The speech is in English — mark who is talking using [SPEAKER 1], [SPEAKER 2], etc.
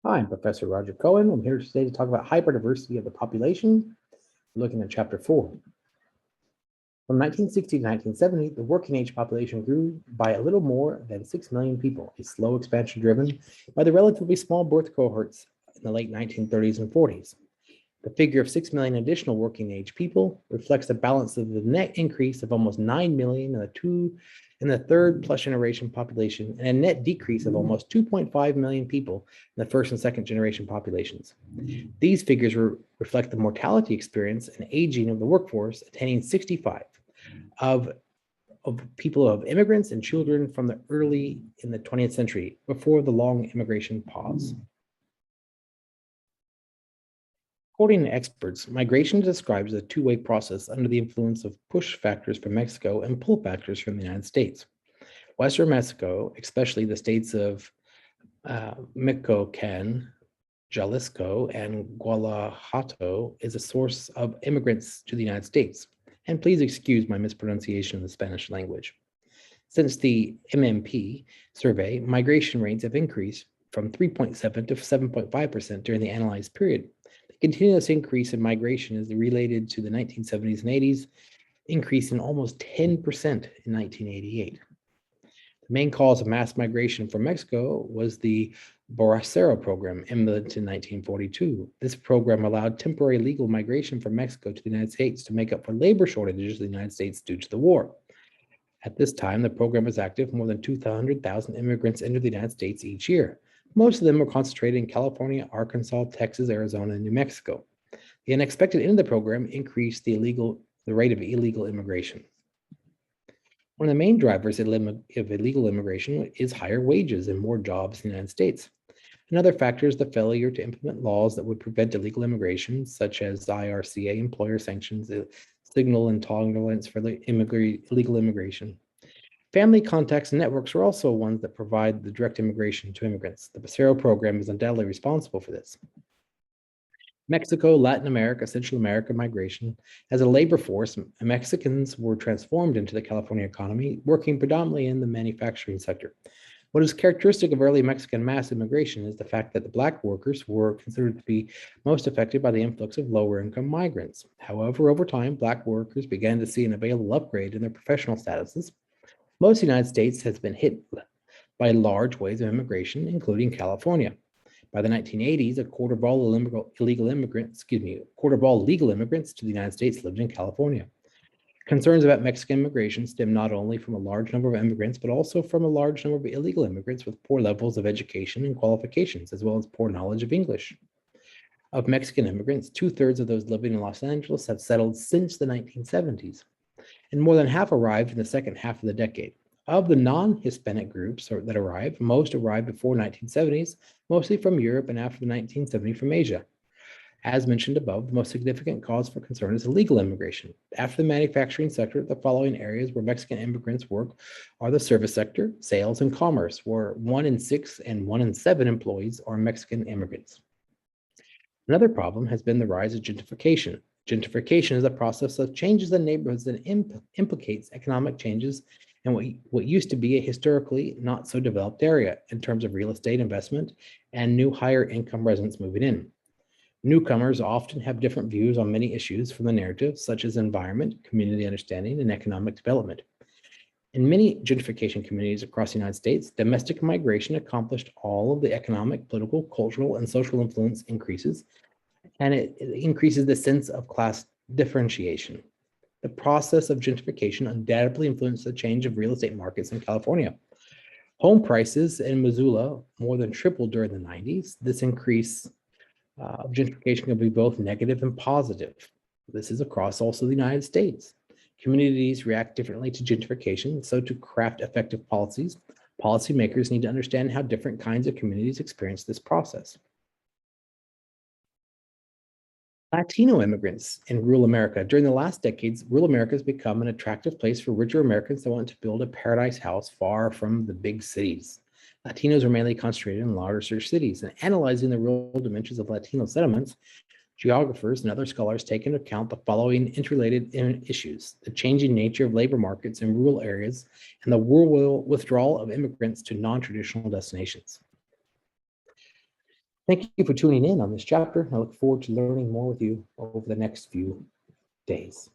[SPEAKER 1] Hi, I'm Professor Roger Cohen. I'm here today to talk about hyperdiversity of the population, looking at Chapter 4. From 1960 to 1970, the working age population grew by a little more than 6 million people, a slow expansion driven by the relatively small birth cohorts in the late 1930s and 40s. The figure of 6 million additional working age people reflects the balance of the net increase of almost 9 million in the third plus generation population and a net decrease of almost 2.5 million people in the first and second generation populations. These figures reflect the mortality experience and aging of the workforce attaining 65 of people of immigrants and children from the early in the 20th century before the long immigration pause. According to experts, migration describes a two-way process under the influence of push factors from Mexico and pull factors from the United States. Western Mexico, especially the states of Michoacan, Jalisco, and Guanajuato, is a source of immigrants to the United States. And please excuse my mispronunciation of the Spanish language. Since the MMP survey, migration rates have increased from 3.7 to 7.5% during the analyzed period. The continuous increase in migration is related to the 1970s and 80s, increasing almost 10% in 1988. The main cause of mass migration from Mexico was the Borracero program, implemented in 1942. This program allowed temporary legal migration from Mexico to the United States to make up for labor shortages in the United States due to the war. At this time, the program was active. More than 200,000 immigrants entered the United States each year. Most of them were concentrated in California, Arkansas, Texas, Arizona, and New Mexico. The unexpected end of the program increased the rate of illegal immigration. One of the main drivers of illegal immigration is higher wages and more jobs in the United States. Another factor is the failure to implement laws that would prevent illegal immigration, such as IRCA, employer sanctions, signal intolerance for illegal immigration. Family contacts and networks are also ones that provide the direct immigration to immigrants. The Bracero program is undoubtedly responsible for this. Mexico, Latin America, Central America migration. As a labor force, Mexicans were transformed into the California economy, working predominantly in the manufacturing sector. What is characteristic of early Mexican mass immigration is the fact that the Black workers were considered to be most affected by the influx of lower income migrants. However, over time, Black workers began to see an available upgrade in their professional statuses. Most of the United States has been hit by large waves of immigration, including California. By the 1980s, a quarter of all legal immigrants to the United States lived in California. Concerns about Mexican immigration stem not only from a large number of immigrants, but also from a large number of illegal immigrants with poor levels of education and qualifications, as well as poor knowledge of English. Of Mexican immigrants, 2/3 of those living in Los Angeles have settled since the 1970s, and more than half arrived in the second half of the decade. Of the non-Hispanic groups that arrived, most arrived before 1970s, mostly from Europe, and after the 1970s from Asia. As mentioned above, the most significant cause for concern is illegal immigration. After the manufacturing sector, the following areas where Mexican immigrants work are the service sector, sales, and commerce, where 1 in 6 and 1 in 7 employees are Mexican immigrants. Another problem has been the rise of gentrification. Gentrification is a process that changes the neighborhoods and implicates economic changes in what used to be a historically not so developed area in terms of real estate investment and new higher income residents moving in. Newcomers often have different views on many issues from the narrative, such as environment, community understanding, and economic development. In many gentrification communities across the United States, domestic migration accomplished all of the economic, political, cultural, and social influence increases, and it increases the sense of class differentiation. The process of gentrification undoubtedly influenced the change of real estate markets in California. Home prices in Missoula more than tripled during the 90s. This increase of gentrification can be both negative and positive. This is across also the United States. Communities react differently to gentrification, so to craft effective policies, policymakers need to understand how different kinds of communities experience this process. Latino immigrants in rural America. During the last decades, rural America has become an attractive place for richer Americans that want to build a paradise house far from the big cities. Latinos are mainly concentrated in larger cities, and analyzing the rural dimensions of Latino settlements, geographers and other scholars take into account the following interrelated issues: the changing nature of labor markets in rural areas and the rural withdrawal of immigrants to non-traditional destinations. Thank you for tuning in on this chapter. I look forward to learning more with you over the next few days.